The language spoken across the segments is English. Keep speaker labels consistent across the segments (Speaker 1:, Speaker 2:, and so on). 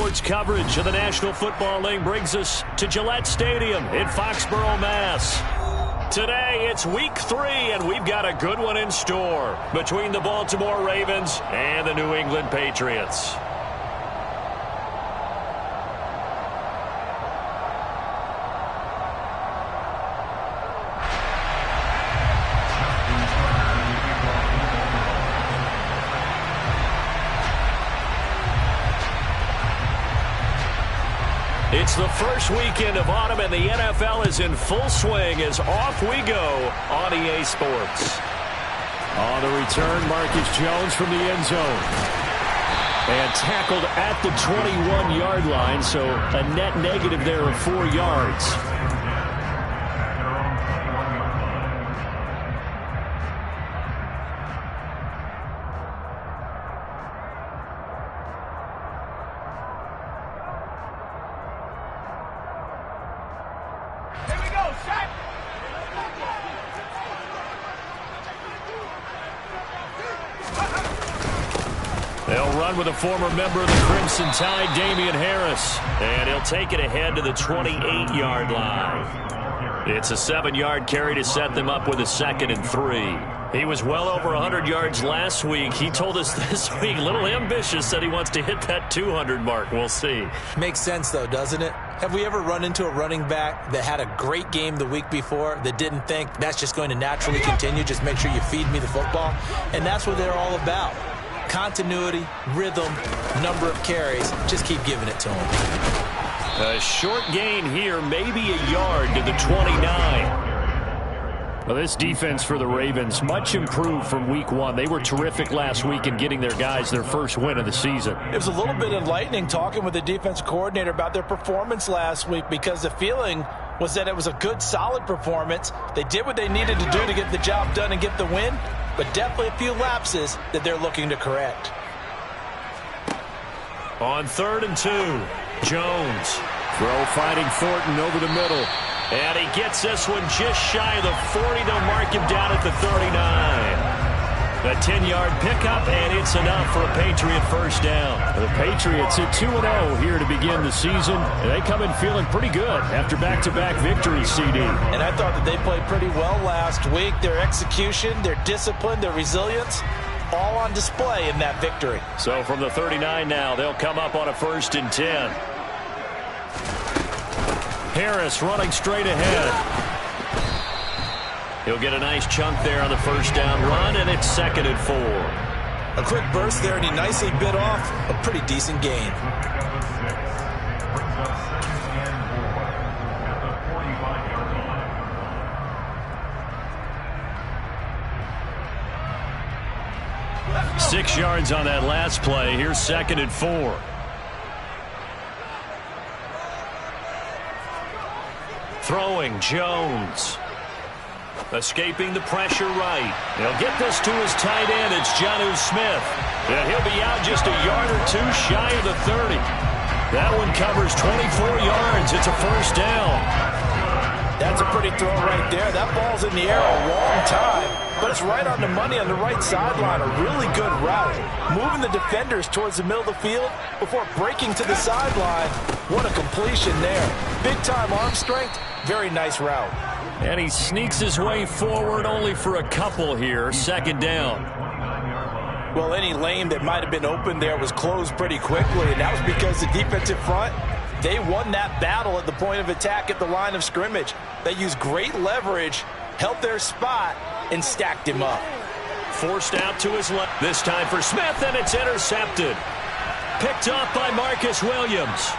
Speaker 1: Sports coverage of the National Football League brings us to Gillette Stadium in Foxborough, Mass. Today, it's Week 3, and we've got a good one in store between the Baltimore Ravens and the New England Patriots. It's the first weekend of autumn, and the NFL is in full swing as off we go on EA Sports. On the return, Marcus Jones from the end zone. And tackled at the 21-yard line, so a net negative there of 4 yards. They'll run with a former member of the Crimson Tide, Damian Harris. And he'll take it ahead to the 28-yard line. It's a 7-yard carry to set them up with a 2nd and 3. He was well over 100 yards last week. He told us this week, a little ambitious, said he wants to hit that 200 mark. We'll see.
Speaker 2: Makes sense, though, doesn't it? Have we ever run into a running back that had a great game the week before that didn't think that's just going to naturally continue? Just make sure you feed me the football. And that's what they're all about. Continuity, rhythm, number of carries. Just keep giving it to him.
Speaker 1: A short gain here, maybe a yard to the 29. Well, this defense for the Ravens, much improved from week 1. They were terrific last week in getting their guys their first win of the season.
Speaker 3: It was a little bit enlightening talking with the defensive coordinator about their performance last week, because the feeling was that it was a good, solid performance. They did what they needed to do to get the job done and get the win, but definitely a few lapses that they're looking to correct.
Speaker 1: On 3rd and 2, Jones. Throw fighting Thornton over the middle. And he gets this one just shy of the 40. They'll mark him down at the 39. A 10-yard pickup, and it's enough for a Patriot first down. The Patriots at 2-0 here to begin the season. They come in feeling pretty good after back-to-back victories, CD.
Speaker 3: And I thought that they played pretty well last week. Their execution, their discipline, their resilience, all on display in that victory.
Speaker 1: So from the 39 now, they'll come up on a 1st and 10. Harris running straight ahead. He'll get a nice chunk there on the first down run, and it's 2nd and 4.
Speaker 3: A quick burst there, and he nicely bit off a pretty decent gain.
Speaker 1: Six yards on that last play. Here's 2nd and 4. Throwing, Jones. Escaping the pressure right. He'll get this to his tight end. It's Jonnu Smith. And he'll be out just a yard or two shy of the 30. That one covers 24 yards. It's a first down.
Speaker 3: That's a pretty throw right there. That ball's in the air a long time, but it's right on the money on the right sideline. A really good route. Moving the defenders towards the middle of the field before breaking to the sideline. What a completion there. Big-time arm strength. Very nice route.
Speaker 1: And he sneaks his way forward only for a couple here. 2nd down.
Speaker 3: Well, any lane that might have been open there was closed pretty quickly, and that was because the defensive front, they won that battle at the point of attack at the line of scrimmage. They used great leverage, held their spot, and stacked him up.
Speaker 1: Forced out to his left. This time for Smith, and it's intercepted. Picked off by Marcus Williams.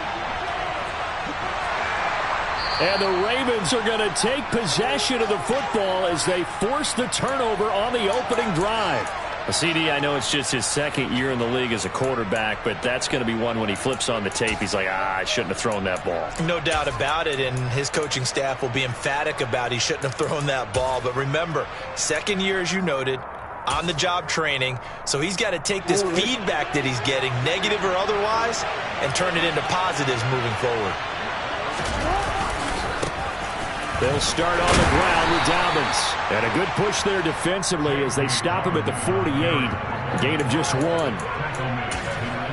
Speaker 1: And the Ravens are going to take possession of the football as they force the turnover on the opening drive. CD, I know it's just his 2nd year in the league as a quarterback, but that's going to be one when he flips on the tape. He's like, I shouldn't have thrown that ball.
Speaker 2: No doubt about it, and his coaching staff will be emphatic about he shouldn't have thrown that ball. But remember, 2nd year, as you noted, on-the-job training, so he's got to take this feedback that he's getting, negative or otherwise, and turn it into positives moving forward.
Speaker 1: They'll start on the ground with Dobbins. And a good push there defensively as they stop him at the 48. A gain of just 1.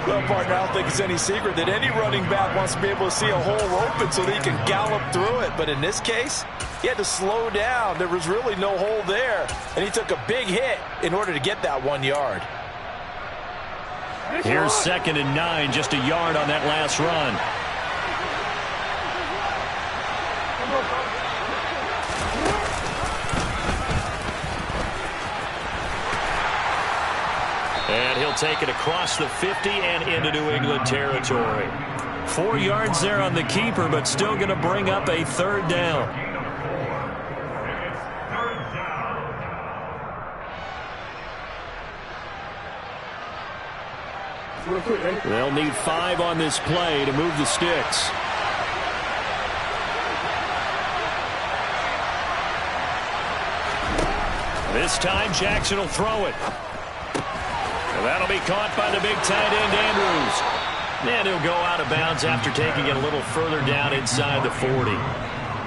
Speaker 3: Well, partner, I don't think it's any secret that any running back wants to be able to see a hole open so that he can gallop through it. But in this case, he had to slow down. There was really no hole there, and he took a big hit in order to get that 1 yard.
Speaker 1: Here's 2nd and 9, just a yard on that last run. And he'll take it across the 50 and into New England territory. 4 yards there on the keeper, but still going to bring up a 3rd down. They'll need 5 on this play to move the sticks. This time Jackson will throw it. And that'll be caught by the big tight end Andrews. And he'll go out of bounds after taking it a little further down inside the 40.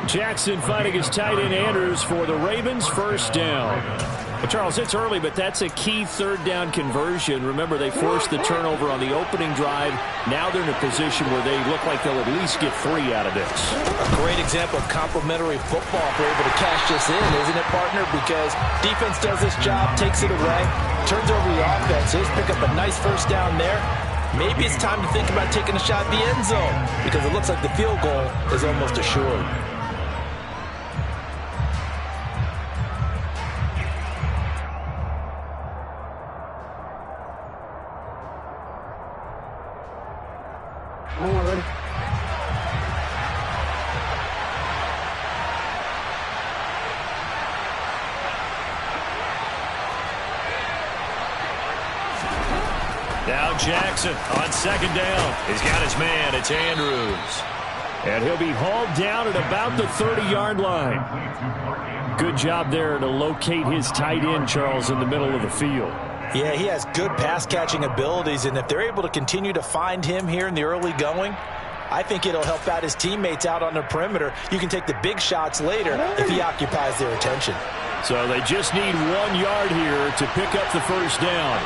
Speaker 1: Jackson fighting his tight end Andrews for the Ravens, 1st down. Well, Charles, it's early, but that's a key 3rd down conversion. Remember, they forced the turnover on the opening drive. Now they're in a position where they look like they'll at least get 3 out of this.
Speaker 2: A great example of complementary football if they're able to cash this in, isn't it, partner? Because defense does this job, takes it away, turns over the offenses, pick up a nice 1st down there. Maybe it's time to think about taking a shot at the end zone because it looks like the field goal is almost assured.
Speaker 1: Now Jackson on 2nd down. He's got his man. It's Andrews. And he'll be hauled down at about the 30-yard line. Good job there to locate his tight end, Charles, in the middle of the field.
Speaker 2: Yeah, he has good pass-catching abilities, and if they're able to continue to find him here in the early going, I think it'll help out his teammates out on the perimeter. You can take the big shots later if he occupies their attention.
Speaker 1: So they just need 1 yard here to pick up the 1st down.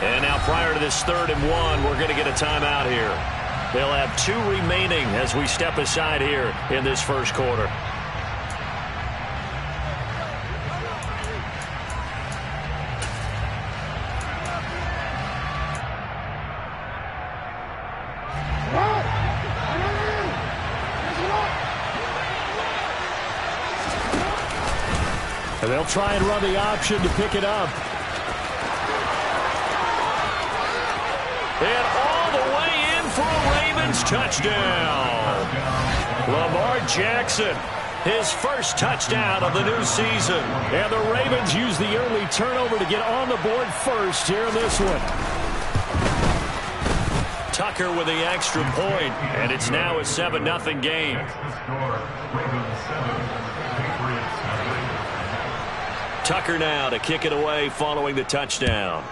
Speaker 1: And now prior to this 3rd and 1, we're going to get a timeout here. They'll have 2 remaining as we step aside here in this 1st quarter. And they'll try and run the option to pick it up. And all the way in for a Ravens touchdown. Lamar Jackson, his 1st touchdown of the new season. And the Ravens use the early turnover to get on the board first here in this one. Tucker with the extra point, and it's now a 7-0 game. Tucker now to kick it away following the touchdown.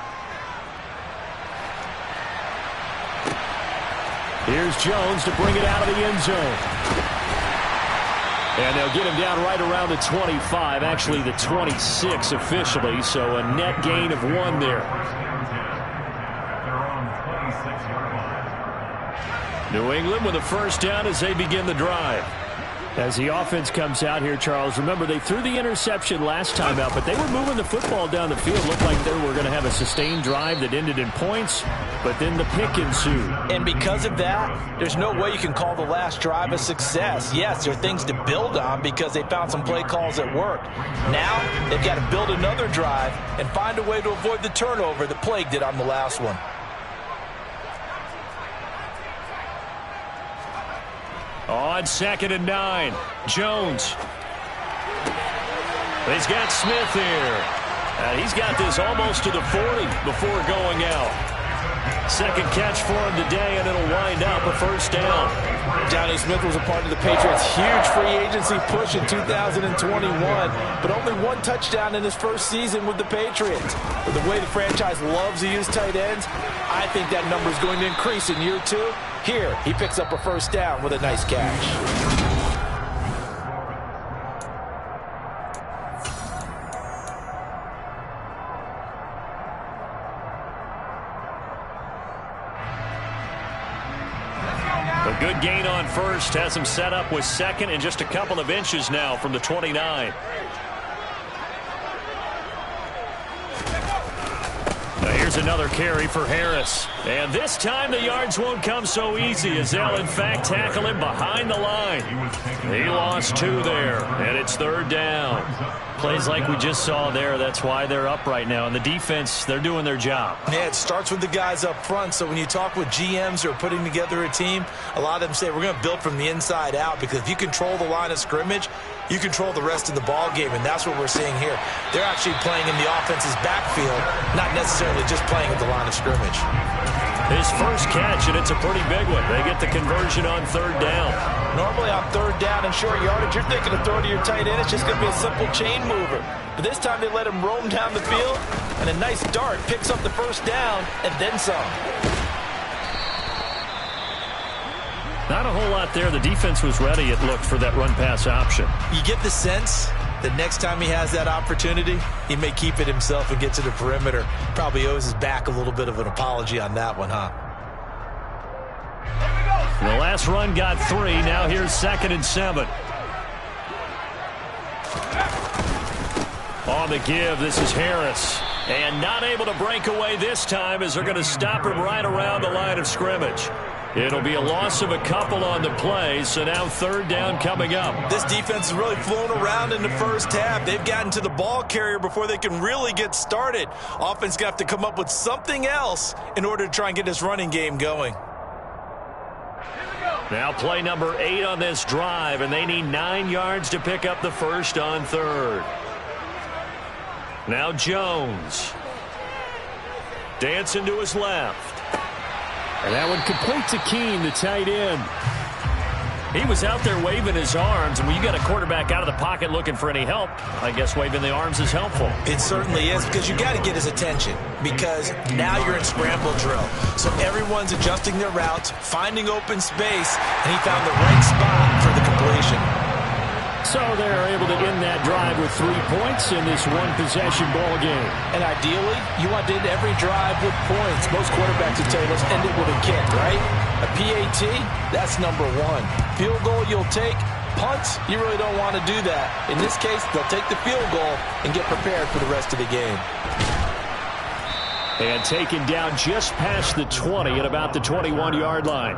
Speaker 1: Here's Jones to bring it out of the end zone. And they'll get him down right around the 25, actually the 26 officially, so a net gain of 1 there. New England with a 1st down as they begin the drive. As the offense comes out here, Charles, remember they threw the interception last time out, but they were moving the football down the field. Looked like they were going to have a sustained drive that ended in points, but then the pick ensued.
Speaker 2: And because of that, there's no way you can call the last drive a success. Yes, there are things to build on because they found some play calls that worked. Now they've got to build another drive and find a way to avoid the turnover that plagued it on the last one.
Speaker 1: On 2nd and 9, Jones. He's got Smith here. And he's got this almost to the 40 before going out. 2nd catch for him today, and it'll wind up a 1st down.
Speaker 2: Johnny Smith was a part of the Patriots' huge free agency push in 2021, but only 1 touchdown in his 1st season with the Patriots. But the way the franchise loves to use tight ends, I think that number is going to increase in year 2. Here, he picks up a 1st down with a nice catch.
Speaker 1: Good gain on first. Has him set up with second and just a couple of inches now from the 29. Here's another carry for Harris. And this time the yards won't come so easy as they'll, in fact, tackle him behind the line. He lost 2 there, and it's 3rd down. Plays like we just saw there. That's why they're up right now. And the defense, they're doing their job.
Speaker 2: Yeah, it starts with the guys up front. So when you talk with GMs who are putting together a team, a lot of them say we're going to build from the inside out, because if you control the line of scrimmage, you control the rest of the ball game, and that's what we're seeing here. They're actually playing in the offense's backfield, not necessarily just playing at the line of scrimmage.
Speaker 1: His first catch, and it's a pretty big one. They get the conversion on 3rd down.
Speaker 3: Normally on 3rd down and short yardage, you're thinking of throwing to your tight end. It's just going to be a simple chain mover. But this time they let him roam down the field, and a nice dart picks up the 1st down and then some.
Speaker 1: Not a whole lot there. The defense was ready, it looked, for that run-pass option.
Speaker 2: You get the sense that next time he has that opportunity, he may keep it himself and get to the perimeter. Probably owes his back a little bit of an apology on that one, huh?
Speaker 1: The last run got 3. Now here's 2nd and 7. On the give, this is Harris. And not able to break away this time as they're going to stop him right around the line of scrimmage. It'll be a loss of a couple on the play, so now 3rd down coming up.
Speaker 2: This defense has really flown around in the first half. They've gotten to the ball carrier before they can really get started. Offense going to have to come up with something else in order to try and get this running game going.
Speaker 1: Now play number 8 on this drive, and they need 9 yards to pick up the first on 3rd. Now Jones. Dancing to his left. And that one complete to Keene, the tight end. He was out there waving his arms, and when you got a quarterback out of the pocket looking for any help, I guess waving the arms is helpful.
Speaker 2: It certainly is, because you got to get his attention, because now you're in scramble drill. So everyone's adjusting their routes, finding open space, and he found the right spot for the completion.
Speaker 1: So they're able to end that drive with 3 points in this one-possession ball game.
Speaker 3: And ideally, you want to end every drive with points. Most quarterbacks would tell you, let's end it with a kick, right? A PAT, that's number 1. Field goal you'll take. Punts, you really don't want to do that. In this case, they'll take the field goal and get prepared for the rest of the game.
Speaker 1: And taken down just past the 20 at about the 21-yard line.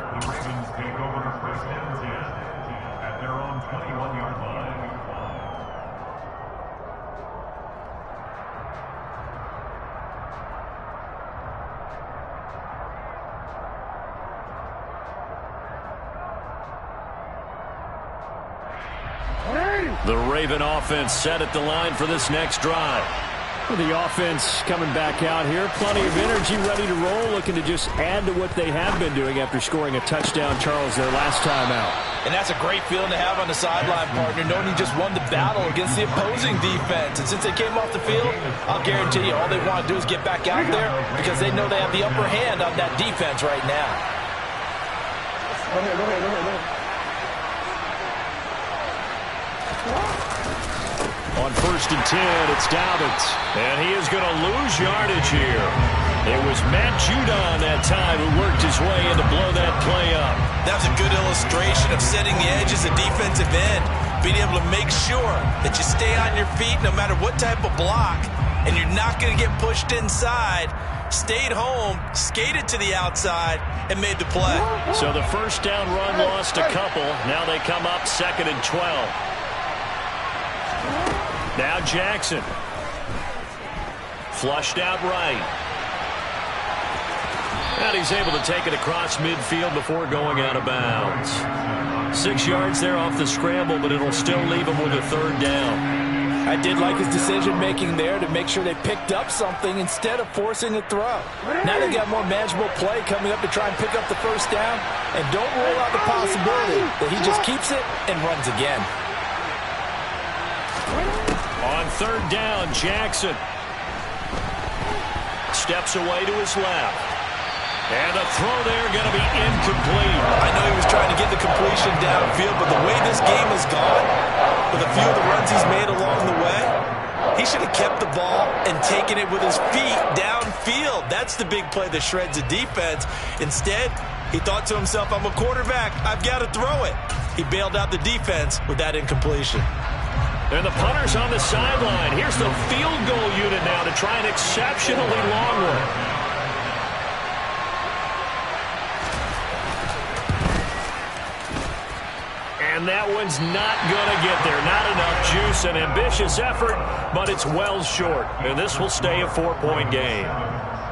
Speaker 1: The Raven offense set at the line for this next drive. The offense coming back out here. Plenty of energy, ready to roll, looking to just add to what they have been doing after scoring a touchdown, Charles, their last time out.
Speaker 3: And that's a great feeling to have on the sideline, partner, knowing you just won the battle against the opposing defense. And since they came off the field, I'll guarantee you all they want to do is get back out there because they know they have the upper hand on that defense right now.
Speaker 4: Go ahead.
Speaker 1: On 1st and 10, it's Dobbins. And he is going to lose yardage here. It was Matt Judon that time who worked his way in to blow that play up.
Speaker 2: That was a good illustration of setting the edge as a defensive end. Being able to make sure that you stay on your feet no matter what type of block. And you're not going to get pushed inside. Stayed home, skated to the outside, and made the play.
Speaker 1: So the first down run lost a couple. Now they come up 2nd and 12. Now Jackson. Flushed out right. And he's able to take it across midfield before going out of bounds. 6 yards there off the scramble, but it'll still leave him with a 3rd down.
Speaker 3: I did like his decision-making there to make sure they picked up something instead of forcing a throw. Now they got more manageable play coming up to try and pick up the first down. And don't rule out the possibility that he just keeps it and runs again.
Speaker 1: On 3rd down, Jackson steps away to his left. And a throw there going to be incomplete.
Speaker 2: I know he was trying to get the completion downfield, but the way this game has gone, with a few of the runs he's made along the way, he should have kept the ball and taken it with his feet downfield. That's the big play that shreds the defense. Instead,
Speaker 3: He thought to himself, I'm a quarterback. I've got to throw it. He bailed out the defense with that incompletion.
Speaker 1: And the punter's on the sideline. Here's the field goal unit now to try an exceptionally long one. And that one's not going to get there. Not enough juice. An ambitious effort, but it's well short. And this will stay a 4-point game.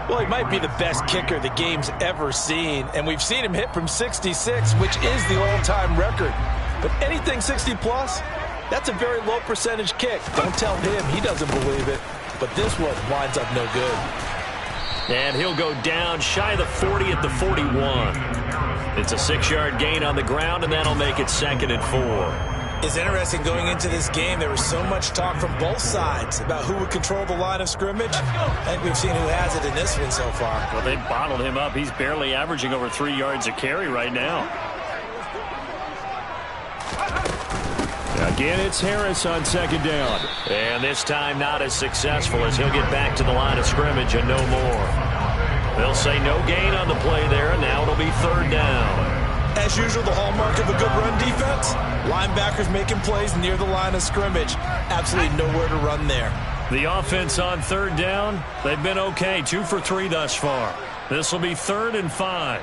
Speaker 3: Well, he might be the best kicker the game's ever seen. And we've seen him hit from 66, which is the all-time record. But anything 60-plus, that's a very low percentage kick. Don't tell him he doesn't believe it. But this one winds up no good.
Speaker 1: And he'll go down shy of the 40 at the 41. It's a 6-yard gain on the ground, and that'll make it 2nd and 4.
Speaker 2: It's interesting going into this game. There was so much talk from both sides about who would control the line of scrimmage. I think we've seen who has it in this one so far.
Speaker 1: Well, they bottled him up. He's barely averaging over 3 yards a carry right now. Again, it's Harris on 2nd down. And this time not as successful as he'll get back to the line of scrimmage and no more. They'll say no gain on the play there, and now it'll be 3rd down.
Speaker 3: As usual, the hallmark of a good run defense, linebackers making plays near the line of scrimmage. Absolutely nowhere to run there.
Speaker 1: The offense on 3rd down, they've been okay, 2 for 3 thus far. This will be 3rd and 5.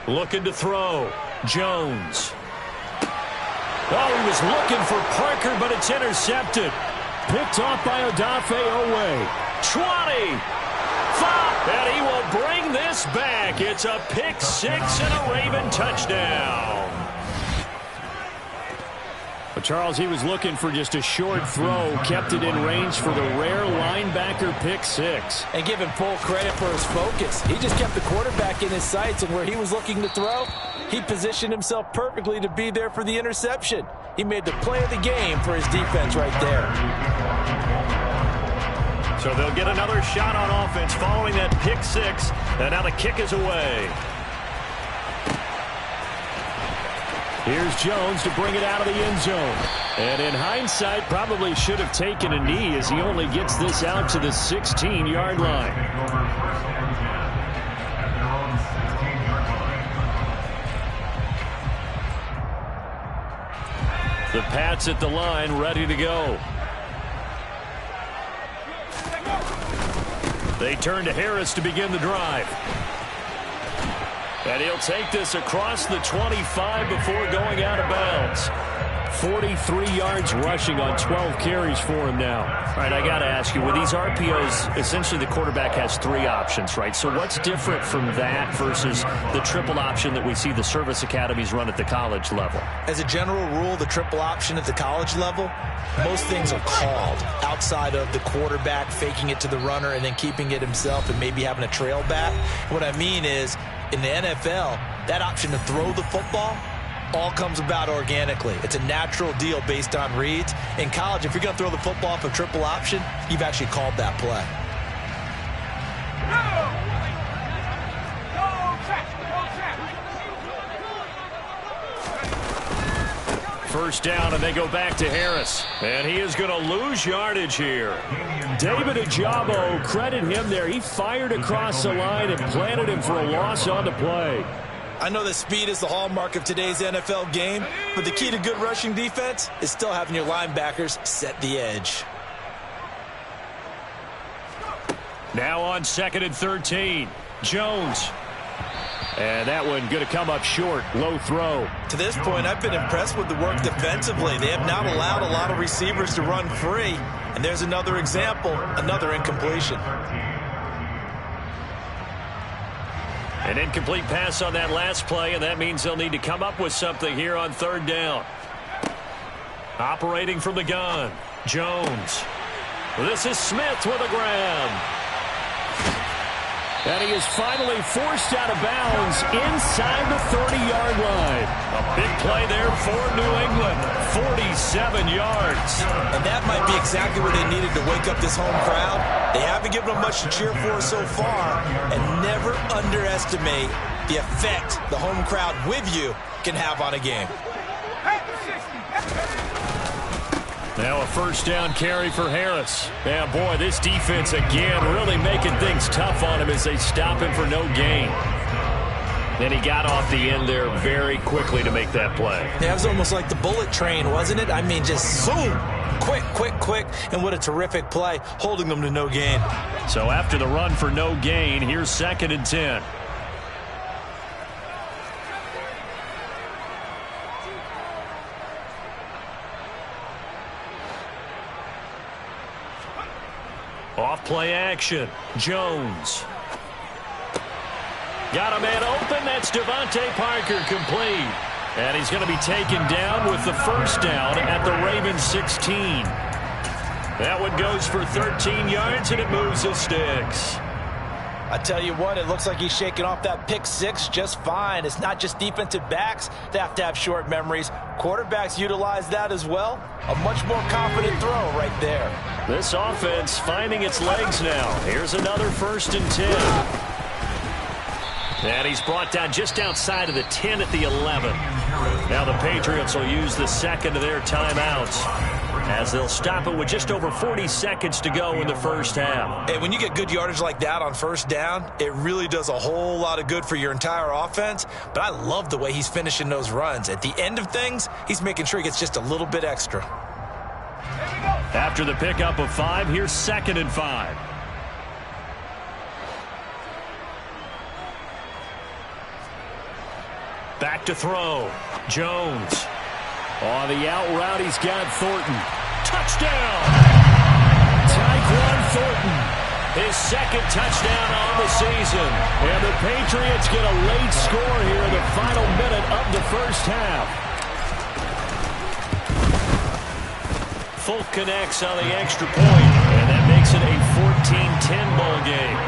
Speaker 1: Looking to throw. Jones. Oh, he was looking for Parker, but it's intercepted. Picked off by Odafe Owe. 20. 5. And he will bring this back. It's a pick-6 and a Raven touchdown. But Charles, he was looking for just a short throw, kept it in range for the rare linebacker pick-6.
Speaker 3: And give him full credit for his focus. He just kept the quarterback in his sights, and where he was looking to throw, he positioned himself perfectly to be there for the interception. He made the play of the game for his defense right there.
Speaker 1: So they'll get another shot on offense following that pick-6, and now the kick is away. Here's Jones to bring it out of the end zone. And in hindsight, probably should have taken a knee as he only gets this out to the 16-yard line. The Pats at the line, ready to go. They turn to Harris to begin the drive. And he'll take this across the 25 before going out of bounds. 43 yards rushing on 12 carries for him now. All right, I got to ask you, with these RPOs, essentially the quarterback has 3 options, right? So what's different from that versus the triple option that we see the service academies run at the college level?
Speaker 2: As a general rule, the triple option at the college level, most things are called outside of the quarterback faking it to the runner and then keeping it himself and maybe having a trail back. What I mean is, in the NFL, that option to throw the football all comes about organically. It's a natural deal based on reads. In college, if you're going to throw the football off a triple option, you've actually called that play.
Speaker 1: First down, and they go back to Harris. And he is going to lose yardage here. David Ajabo, credit him there. He fired across the line and planted him for a loss on the play.
Speaker 3: I know that speed is the hallmark of today's NFL game, but the key to good rushing defense is still having your linebackers set the edge.
Speaker 1: Now on 2nd and 13. Jones. And that one going to come up short. Low throw.
Speaker 3: To this point, I've been impressed with the work defensively. They have not allowed a lot of receivers to run free. And there's another example, another incompletion.
Speaker 1: An incomplete pass on that last play, and that means they'll need to come up with something here on 3rd down. Operating from the gun, Jones. This is Smith with a grab. And he is finally forced out of bounds inside the 30-yard line. A big play there for New England, 47 yards.
Speaker 3: And that might be exactly what they needed to wake up this home crowd. They haven't given them much to cheer for so far, and never underestimate the effect the home crowd with you can have on a game.
Speaker 1: Now a first down carry for Harris. Yeah, boy, this defense again really making things tough on him as they stop him for no gain. Then he got off the end there very quickly to make that play.
Speaker 2: Yeah, it was almost like the bullet train, wasn't it? I mean, just zoom. Quick, quick, quick. And what a terrific play, holding them to no gain.
Speaker 1: So after the run for no gain, here's 2nd and 10. Off play action. Jones. Got a man open. That's Devontae Parker complete. And he's going to be taken down with the first down at the Ravens 16. That one goes for 13 yards, and it moves the sticks.
Speaker 3: I tell you what, it looks like he's shaking off that pick six just fine. It's not just defensive backs that have short memories. Quarterbacks utilize that as well. A much more confident throw right there.
Speaker 1: This offense finding its legs now. Here's another 1st and 10. And he's brought down just outside of the 10 at the 11. Now the Patriots will use the second of their timeouts as they'll stop it with just over 40 seconds to go in the first half.
Speaker 2: Hey, when you get good yardage like that on first down, it really does a whole lot of good for your entire offense. But I love the way he's finishing those runs. At the end of things, he's making sure he gets just a little bit extra.
Speaker 1: After the pickup of 5, here's 2nd and 5. Back to throw. Jones. On the out route, he's got Thornton. Touchdown! Tyquan Thornton. His 2nd touchdown on the season. And the Patriots get a late score here in the final minute of the first half. Folk connects on the extra point, and that makes it a 14-10 ball game.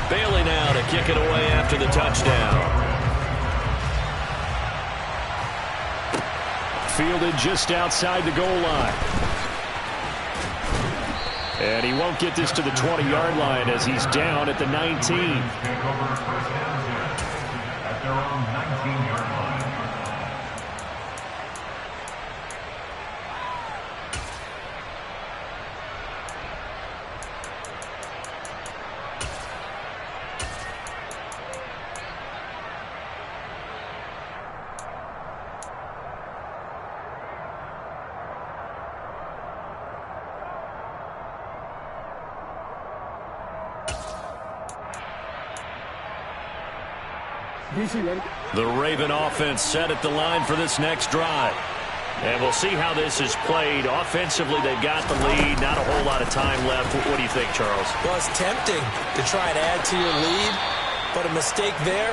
Speaker 1: Bailey now to kick it away after the touchdown. Fielded just outside the goal line. And he won't get this to the 20-yard line as he's down at the 19. At their own 19-yard line. The Raven offense set at the line for this next drive. And we'll see how this is played. Offensively, they've got the lead. Not a whole lot of time left. What do you think, Charles?
Speaker 2: Well, it's tempting to try and add to your lead, but a mistake there,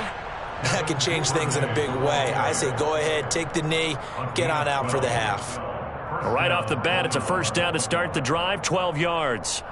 Speaker 2: that could change things in a big way. I say go ahead, take the knee, get on out for the half.
Speaker 1: Right off the bat, it's a first down to start the drive, 12 yards.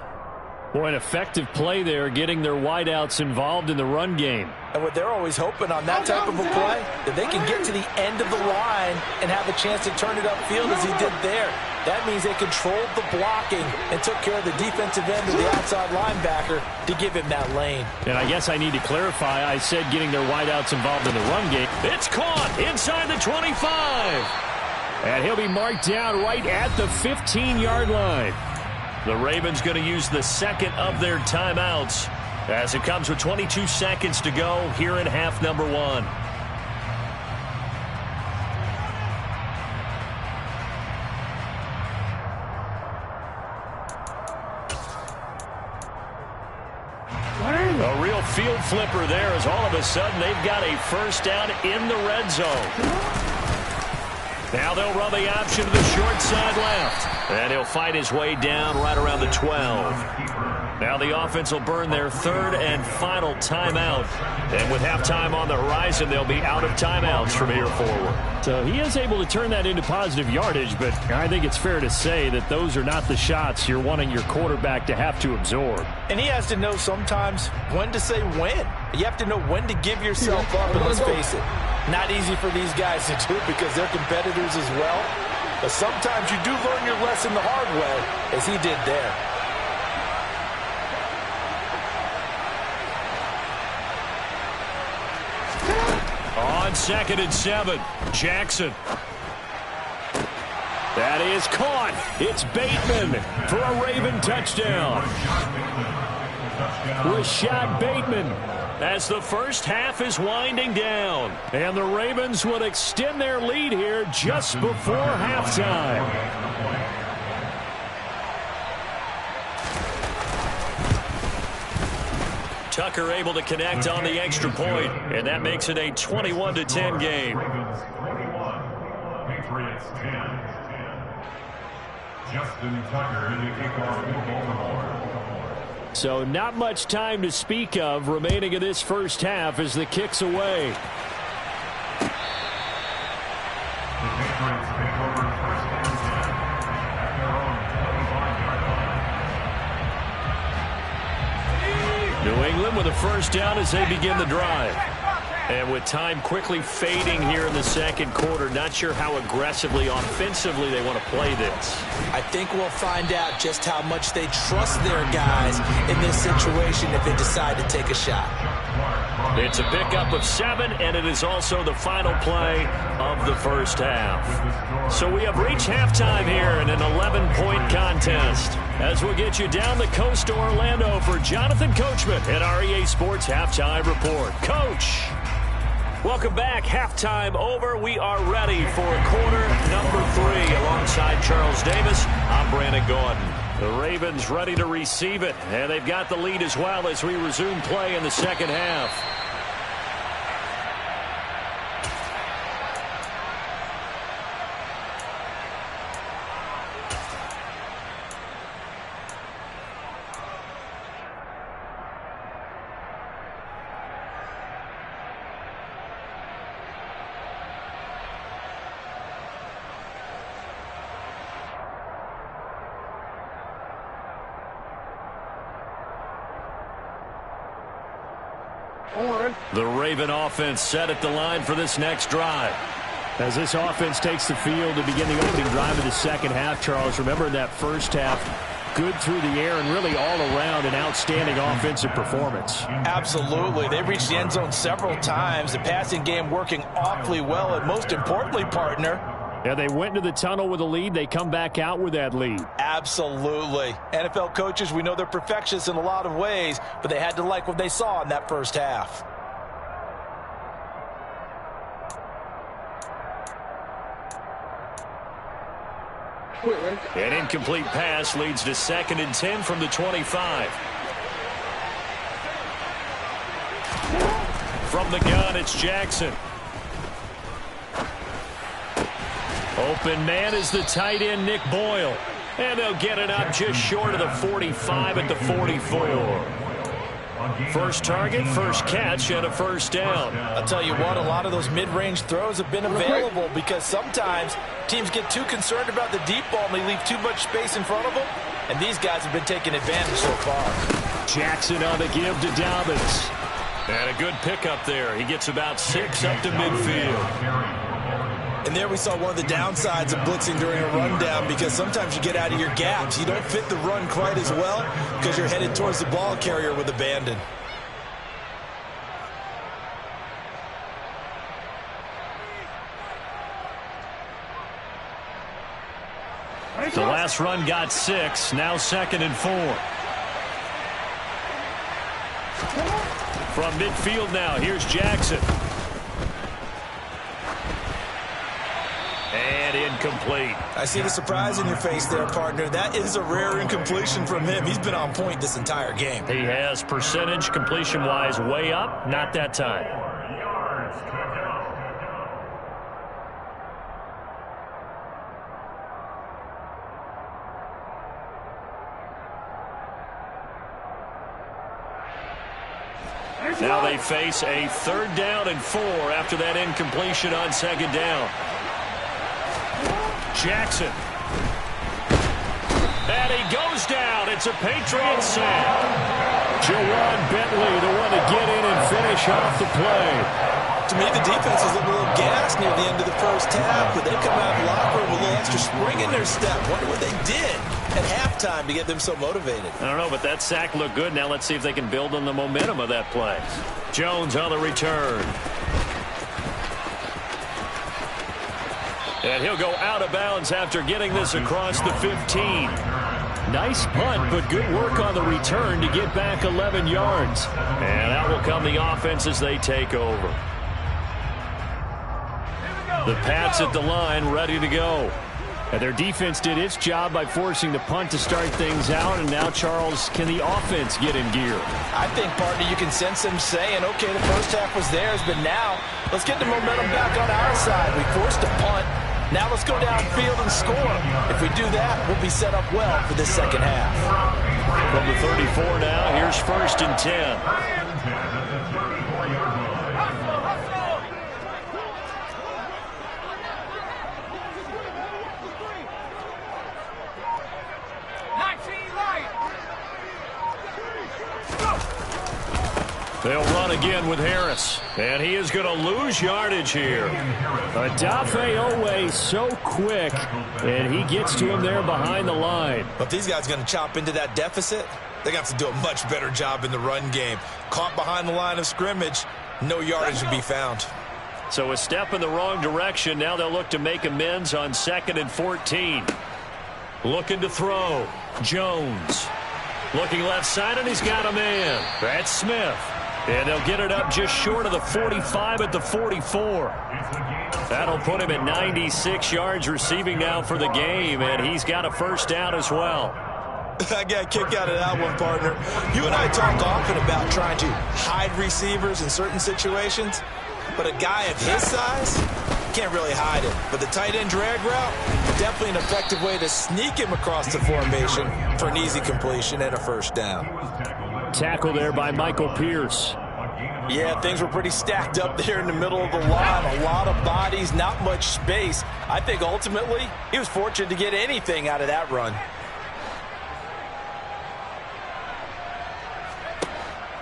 Speaker 1: Boy, an effective play there, getting their wideouts involved in the run game.
Speaker 3: And what they're always hoping on that type of a play, that they can get to the end of the line and have a chance to turn it upfield as he did there. That means they controlled the blocking and took care of the defensive end of the outside linebacker to give him that lane.
Speaker 1: And I guess I need to clarify, I said getting their wideouts involved in the run game. It's caught inside the 25. And he'll be marked down right at the 15-yard line. The Ravens going to use the second of their timeouts as it comes with 22 seconds to go here in half number 1. A real field flipper there as all of a sudden they've got a first down in the red zone. Now they'll run the option to the short side left. And he'll fight his way down right around the 12. Now the offense will burn their third and final timeout. And with halftime on the horizon, they'll be out of timeouts from here forward. So he is able to turn that into positive yardage, but I think it's fair to say that those are not the shots you're wanting your quarterback to have to absorb.
Speaker 3: And he has to know sometimes when to say when. You have to know when to give yourself up, and let's face it, not easy for these guys to do because they're competitors as well. But sometimes you do learn your lesson the hard way, as he did there.
Speaker 1: On On 2nd and 7, Jackson. That is caught. It's Bateman for a Raven touchdown. Rashad Bateman as the first half is winding down. And the Ravens will extend their lead here just before halftime. Tucker able to connect on the extra point, and that makes it a 21-10 game.
Speaker 5: Patriots 10. Justin Tucker in the kickoff for Baltimore.
Speaker 1: So not much time to speak of remaining in this first half as the kick's away.
Speaker 5: The Patriots take over first and 10 at their own 25-yard line.
Speaker 1: New England with a first down as they begin the drive. And with time quickly fading here in the second quarter, not sure how aggressively, offensively they want to play this.
Speaker 2: I think we'll find out just how much they trust their guys in this situation if they decide to take a shot.
Speaker 1: It's a pickup of 7, and it is also the final play of the first half. So we have reached halftime here in an 11-point contest. As we'll get you down the coast to Orlando for Jonathan Coachman at our EA Sports Halftime Report. Coach! Welcome back. Halftime over. We are ready for quarter number 3. Alongside Charles Davis, I'm Brandon Gordon. The Ravens ready to receive it, and they've got the lead as well as we resume play in the second half. The Raven offense set at the line for this next drive. As this offense takes the field to begin the opening drive of the second half, Charles, remember in that first half, good through the air and really all around an outstanding offensive performance.
Speaker 3: Absolutely. They reached the end zone several times. The passing game working awfully well, and most importantly, partner,
Speaker 1: yeah, they went into the tunnel with a lead. They come back out with that lead.
Speaker 3: Absolutely. NFL coaches, we know they're perfectionists in a lot of ways, but they had to like what they saw in that first half.
Speaker 1: An incomplete pass leads to 2nd and 10 from the 25. From the gun, it's Jackson. Open man is the tight end, Nick Boyle. And they'll get it up just short of the 45 at the 44. First target, first catch, and a first down.
Speaker 3: I'll tell you what, a lot of those mid-range throws have been available because sometimes teams get too concerned about the deep ball and they leave too much space in front of them, and these guys have been taking advantage so far.
Speaker 1: Jackson on the give to Dobbins. And a good pickup there. He gets about 6 up to midfield.
Speaker 2: And there we saw one of the downsides of blitzing during a rundown, because sometimes you get out of your gaps. You don't fit the run quite as well because you're headed towards the ball carrier with abandon.
Speaker 1: The last run got 6. Now 2nd and 4. From midfield now, here's Jackson. And incomplete.
Speaker 2: I see the surprise in your face there, partner. That is a rare incompletion from him. He's been on point this entire game.
Speaker 1: He has percentage completion-wise way up. Not that time. Now they face a 3rd down and 4 after that incompletion on 2nd down. Jackson. And he goes down. It's a Patriot sack. Jawan Bentley, the one to get in and finish off the play.
Speaker 2: To me, the defense was looking a little gassed near the end of the first half, but they come out of the locker room with a little extra spring in their step. Wonder what they did at halftime to get them so motivated.
Speaker 1: I don't know, but that sack looked good. Now let's see if they can build on the momentum of that play. Jones on the return. And he'll go out of bounds after getting this across the 15. Nice punt, but good work on the return to get back 11 yards. And out will come the offense as they take over. The Pats at the line, ready to go. And their defense did its job by forcing the punt to start things out. And now, Charles, can the offense get in gear?
Speaker 3: I think, partner, you can sense them saying, okay, the first half was theirs, but now let's get the momentum back on our side. We forced a punt. Now let's go downfield and score. If we do that, we'll be set up well for this second half.
Speaker 1: From the 34 now, here's 1st and 10. They'll run again with Harris. And he is going to lose yardage here. Adafe Owe so quick. And he gets to him there behind the line.
Speaker 2: But if these guys are going to chop into that deficit, they're going to have to do a much better job in the run game. Caught behind the line of scrimmage, no yardage to be found.
Speaker 1: So a step in the wrong direction. Now they'll look to make amends on 2nd and 14. Looking to throw. Jones. Looking left side, and he's got a man. That's Smith. And they'll get it up just short of the 45 at the 44. That'll put him at 96 yards receiving now for the game, and he's got a first down as well.
Speaker 2: I got a kick out of that one, partner. You and I talk often about trying to hide receivers in certain situations, but a guy of his size can't really hide it. But the tight end drag route, definitely an effective way to sneak him across the formation for an easy completion and a first down.
Speaker 1: Tackle there by Michael Pierce.
Speaker 3: Yeah, things were pretty stacked up there in the middle of the line. A lot of bodies, not much space. I think ultimately he was fortunate to get anything out of that run.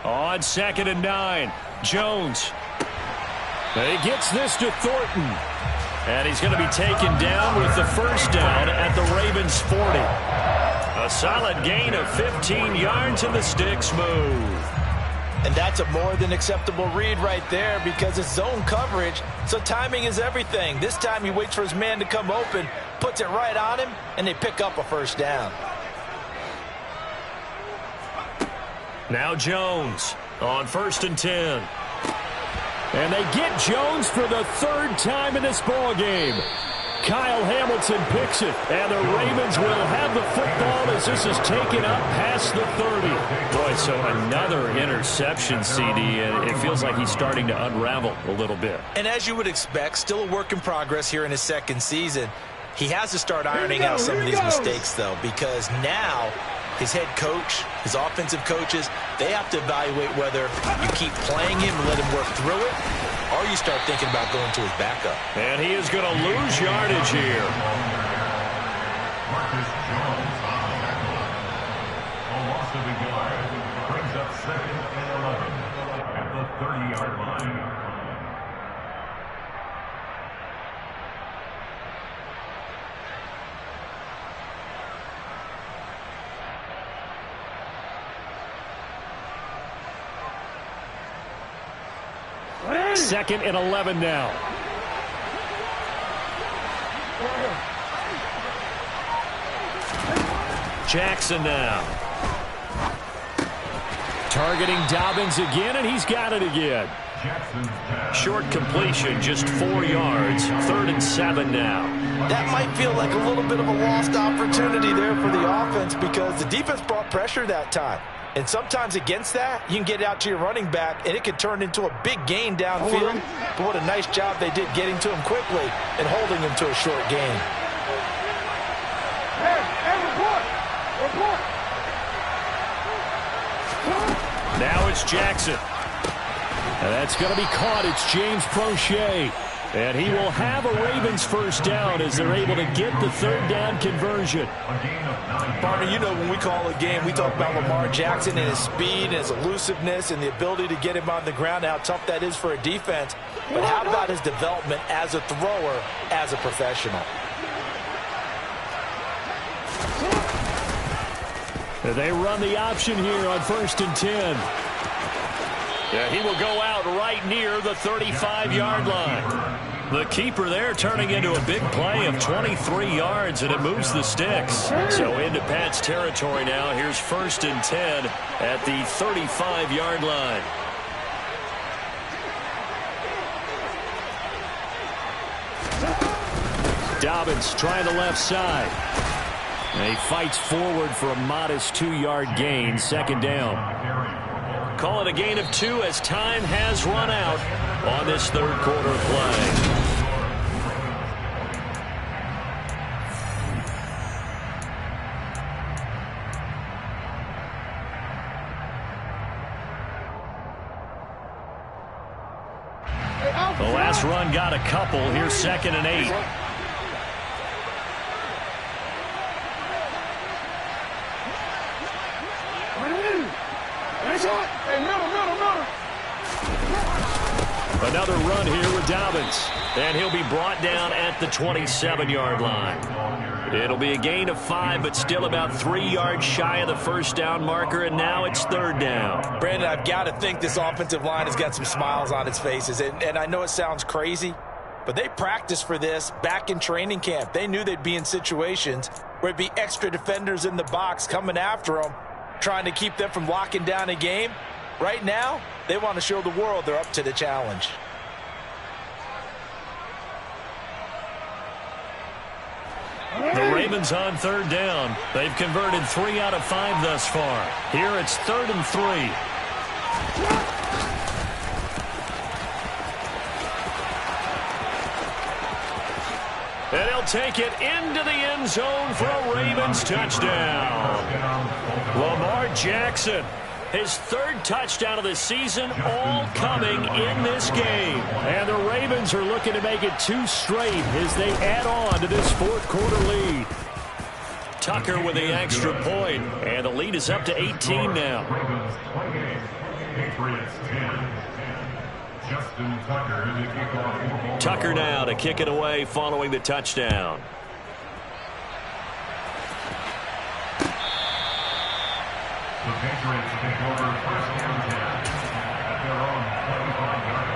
Speaker 1: On 2nd and 9, Jones. He gets this to Thornton. And he's going to be taken down with the first down at the Ravens 40. A solid gain of 15 yards, and the sticks move.
Speaker 3: And that's a more than acceptable read right there because it's zone coverage, so timing is everything. This time he waits for his man to come open, puts it right on him, and they pick up a first down.
Speaker 1: Now Jones on 1st and 10. And they get Jones for the 3rd time in this ball game. Kyle Hamilton picks it, and the Ravens will have the football as this is taken up past the 30. Boy, so another interception, CD, and it feels like he's starting to unravel a little bit.
Speaker 2: And as you would expect, still a work in progress here in his 2nd season. He has to start ironing out some of these mistakes, though, because now his head coach, his offensive coaches, they have to evaluate whether you keep playing him and let him work through it, or you start thinking about going to his backup.
Speaker 1: And he is going to lose yardage here.
Speaker 5: Marcus Jones on the tackle. A loss of a yard brings up 2nd and 11 at the 30-yard line.
Speaker 1: Second and 11 now. Jackson now. Targeting Dobbins again, and he's got it again. Short completion, just 4 yards. 3rd and 7 now.
Speaker 3: That might feel like a little bit of a lost opportunity there for the offense because the defense brought pressure that time. And sometimes against that, you can get it out to your running back, and it can turn into a big gain downfield. But what a nice job they did getting to him quickly and holding him to a short gain.
Speaker 1: Now it's Jackson. And that's going to be caught. It's James Prochet. And he will have a Ravens first down as they're able to get the 3rd down conversion.
Speaker 3: Partner, you know when we call a game, we talk about Lamar Jackson and his speed and his elusiveness and the ability to get him on the ground, how tough that is for a defense. But how about his development as a thrower, as a professional?
Speaker 1: They run the option here on 1st and 10. Yeah, he will go out right near the 35-yard line. The keeper there turning into a big play of 23 yards, and it moves the sticks. So into Pat's territory now. Here's 1st and 10 at the 35-yard line. Dobbins trying the left side. And he fights forward for a modest 2-yard gain. 2nd down. Call it a gain of 2 as time has run out on this 3rd quarter play. The last run got a couple. Here's 2nd and 8. Another run here with Dobbins. And he'll be brought down at the 27-yard line. It'll be a gain of 5, but still about 3 yards shy of the 1st down marker, and now it's 3rd down.
Speaker 3: Brandon, I've got to think this offensive line has got some smiles on its faces. And I know it sounds crazy, but they practiced for this back in training camp. They knew they'd be in situations where it'd be extra defenders in the box coming after them, trying to keep them from locking down a game. Right now, they want to show the world they're up to the challenge.
Speaker 1: The Ravens on 3rd down. They've converted 3 out of 5 thus far. Here it's 3rd and 3. And he'll take it into the end zone for a Ravens touchdown. Lamar Jackson, his 3rd touchdown of the season, all coming in this game. And the Ravens are looking to make it 2 straight as they add on to this 4th quarter lead. Tucker with the extra point, and the lead is up to 18 now.
Speaker 5: Ravens 28, Patriots 10. Justin Tucker in the kickoff.
Speaker 1: Tucker now to kick it away following the touchdown.
Speaker 5: The Patriots take over 1st and 10 at their own 25-yard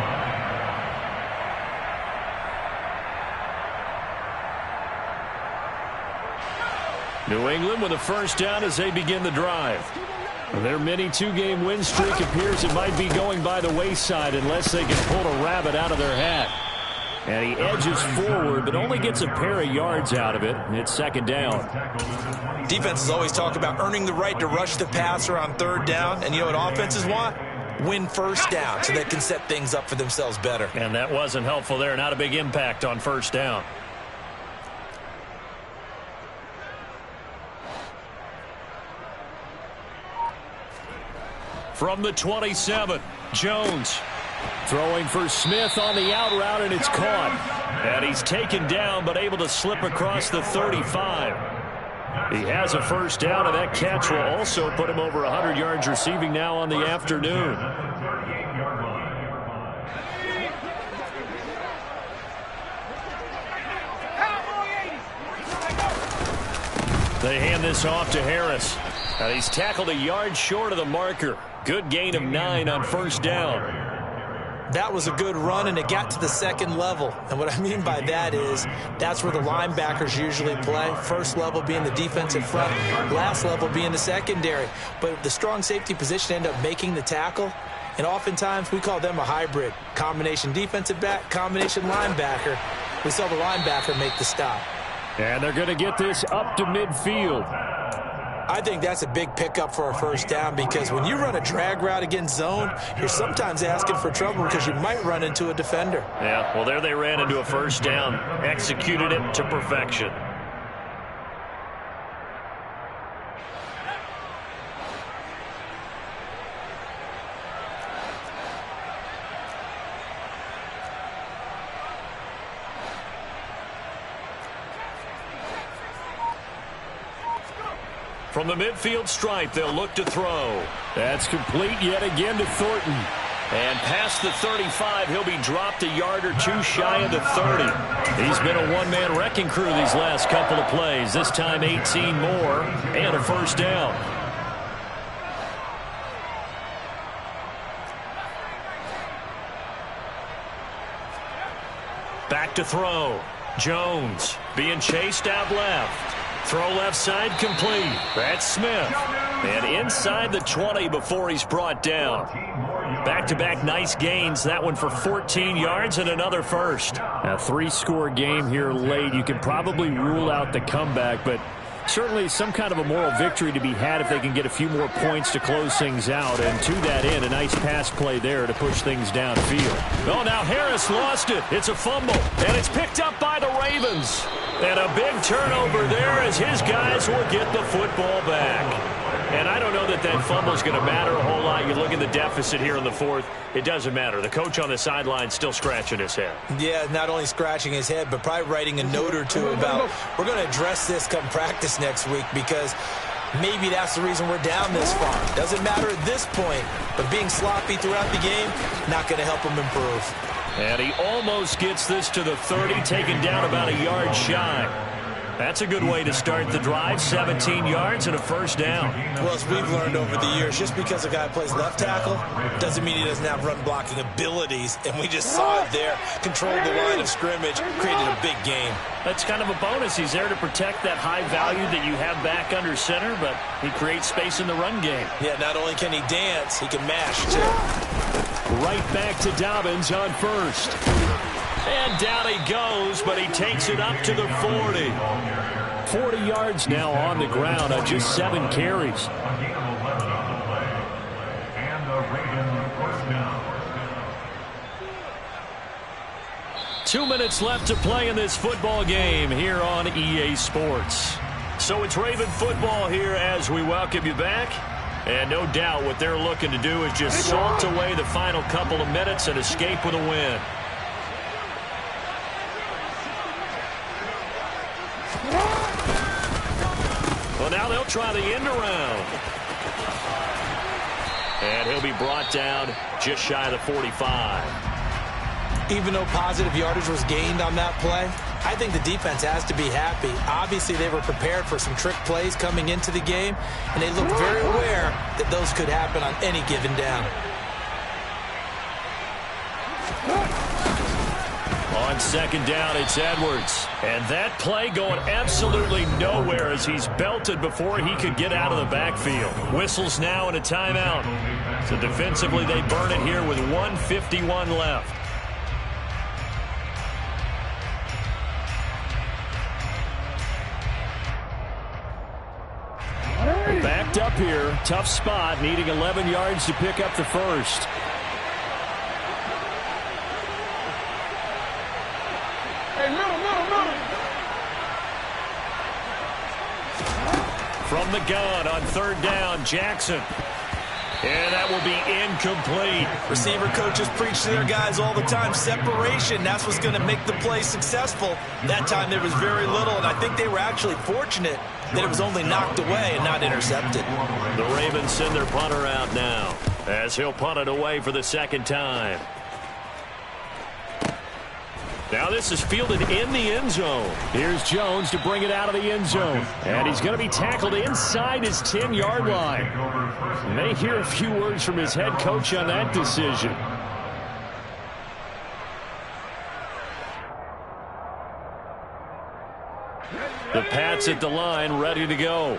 Speaker 5: line.
Speaker 1: New England with a 1st down as they begin the drive. Their mini 2-game win streak appears it might be going by the wayside unless they can pull a rabbit out of their hat. And he edges forward, but only gets a pair of yards out of it. It's 2nd down.
Speaker 2: Defenses always talk about earning the right to rush the passer on 3rd down. And you know what offenses want? Win 1st down so they can set things up for themselves better.
Speaker 1: And that wasn't helpful there. Not a big impact on 1st down. From the 27, Jones throwing for Smith on the out route, and it's caught. And he's taken down, but able to slip across the 35. He has a 1st down, and that catch will also put him over 100 yards receiving now on the afternoon. They hand this off to Harris. And he's tackled a yard short of the marker. Good gain of 9 on 1st down.
Speaker 2: That was a good run, and it got to the 2nd level. And what I mean by that is that's where the linebackers usually play. 1st level being the defensive front, last level being the secondary. But the strong safety position ended up making the tackle. And oftentimes we call them a hybrid. Combination defensive back, combination linebacker. We saw the linebacker make the stop.
Speaker 1: And they're going to get this up to midfield.
Speaker 2: I think that's a big pickup for a 1st down because when you run a drag route against zone, you're sometimes asking for trouble because you might run into a defender.
Speaker 1: Yeah, well, there they ran into a 1st down. Executed it to perfection. From the midfield stripe, they'll look to throw. That's complete yet again to Thornton. And past the 35, he'll be dropped a yard or 2 shy of the 30. He's been a one-man wrecking crew these last couple of plays. This time 18 more and a 1st down. Back to throw. Jones being chased out left. Throw left side complete. That's Smith. And inside the 20 before he's brought down. Back-to-back nice gains. That one for 14 yards and another first. A 3-score game here late. You can probably rule out the comeback, but certainly some kind of a moral victory to be had if they can get a few more points to close things out. And to that end, a nice pass play there to push things downfield. Oh, now Harris lost it. It's a fumble, and it's picked up by the Ravens. And a big turnover there as his guys will get the football back. And I don't know that that fumble is going to matter a whole lot. You look at the deficit here in the fourth. It doesn't matter. The coach on the sideline still scratching his head. Yeah, not only scratching his head, but probably writing a note or two about, we're going to address this come practice next week because maybe that's the reason we're down this far. Doesn't matter at this point, but being sloppy throughout the game, not going to help him improve. And he almost gets this to the 30, taken down about a yard shy. That's a good way to start the drive, 17 yards and a first down. Well, as we've learned over the years, just because a guy plays left tackle doesn't mean he doesn't have run-blocking abilities, and we just saw it there. Controlled the line of scrimmage, created a big game. That's kind of a bonus. He's there to protect that high value that you have back under center, but he creates space in the run game. Yeah, not only can he dance, he can mash, too. Right back to Dobbins on first. And down he goes, but he takes it up to the 40. 40 yards now on the ground on just 7 carries. Two minutes left to play in this football game here on EA Sports. So it's Raven football here as we welcome you back. And no doubt what they're looking to do is just salt away the final couple of minutes and escape with a win. Well, now they'll try the end around. And he'll be brought down just shy of the 45. Even though positive yardage was gained on that play, I think the defense has to be happy. Obviously, they were prepared for some trick plays coming into the game, and they looked very aware that those could happen on any given down. On second down, it's Edwards. And that play going absolutely nowhere as he's belted before he could get out of the backfield. Whistles now and a timeout. So defensively, they burn it here with 1:51 left. Backed up here. Tough spot, needing 11 yards to pick up the first. From the gun on third down, Jackson. And that will be incomplete. Receiver coaches preach to their guys all the time. Separation, that's what's going to make the play successful. That time there was very little, and I think they were actually fortunate that it was only knocked away and not intercepted. The Ravens send their punter out now as he'll punt it away for the second time. Now this is fielded in the end zone. Here's Jones to bring it out of the end zone. And he's going to be tackled inside his 10-yard line. May hear a few words from his head coach on that decision. The Pats at the line, ready to go.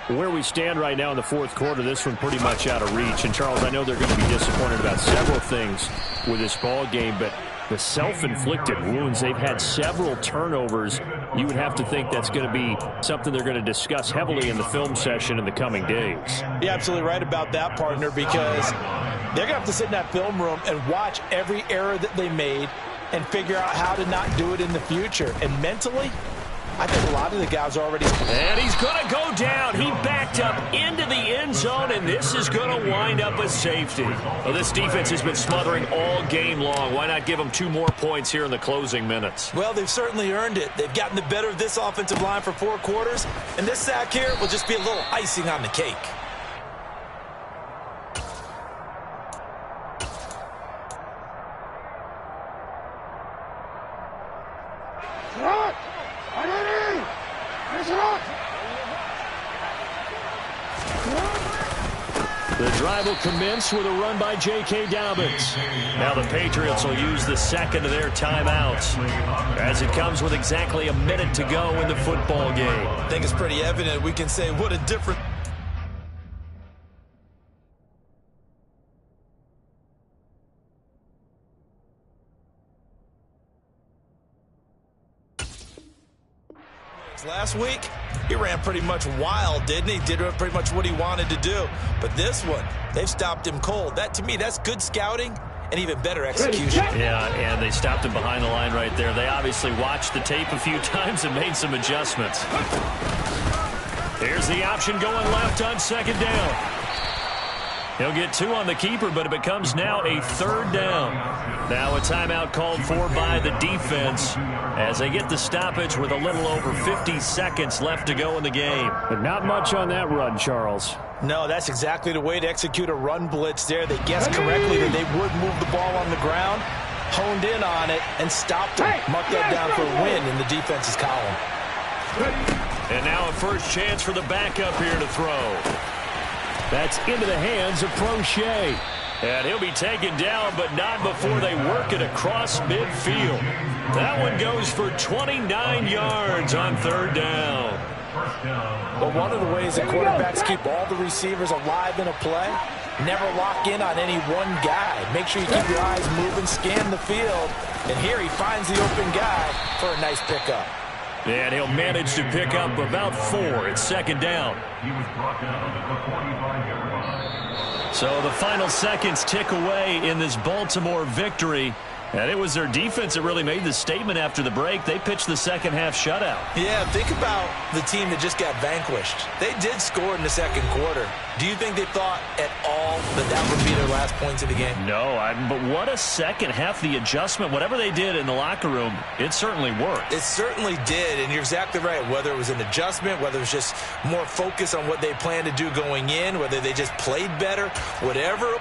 Speaker 1: Where we stand right now in the fourth quarter, this one pretty much out of reach. And, Charles, I know they're going to be disappointed about several things with this ball game, but the self-inflicted wounds, they've had several turnovers. You would have to think that's going to be something they're going to discuss heavily in the film session in the coming days. You're absolutely right about that, partner, because they're going to have to sit in that film room and watch every error that they made and figure out how to not do it in the future. And mentally, I think a lot of the guys already. And he's going to go down. He backed up into the end zone, and this is going to wind up a safety. Well, this defense has been smothering all game long. Why not give them 2 more points here in the closing minutes? Well, they've certainly earned it. They've gotten the better of this offensive line for 4 quarters, and this sack here will just be a little icing on the cake. The drive will commence with a run by J.K. Dobbins. Now the Patriots will use the second of their timeouts as it comes with exactly a minute to go in the football game.
Speaker 3: I think it's pretty evident. We can say what a difference. Last week, he ran pretty much wild, didn't he? Did pretty much what he wanted to do. But this one, they've stopped him cold. That, to me, that's good scouting and even better execution.
Speaker 1: Yeah, and they stopped him behind the line right there. They obviously watched the tape a few times and made some adjustments. Here's the option going left on second down. He'll get 2 on the keeper, but it becomes now a third down. Now a timeout called for by the defense as they get the stoppage with a little over 50 seconds left to go in the game. But not much on that run, Charles.
Speaker 3: No, that's exactly the way to execute a run blitz there. They guessed correctly that they would move the ball on the ground, honed in on it, and stopped him. Marked that down for a win in the defense's column.
Speaker 1: And now a first chance for the backup here to throw. That's into the hands of Prochet. And he'll be taken down, but not before they work it across midfield. That one goes for 29 yards on third down.
Speaker 3: But one of the ways that quarterbacks keep all the receivers alive in a play, never lock in on any one guy. Make sure you keep your eyes moving, scan the field. And here he finds the open guy for a nice pickup.
Speaker 1: And he'll manage to pick up about 4 at second down.
Speaker 5: He was brought down at the 45-yard line.
Speaker 1: So the final seconds tick away in this Baltimore victory. And it was their defense that really made the statement after the break. They pitched the second half shutout.
Speaker 2: Yeah, think about the team that just got vanquished. They did score in the second quarter. Do you think they thought at all that that would be their last points of the game?
Speaker 1: No, but what a second half. The adjustment, whatever they did in the locker room, it certainly worked.
Speaker 2: It certainly did, and you're exactly right. Whether it was an adjustment, whether it was just more focus on what they planned to do going in, whether they just played better, whatever.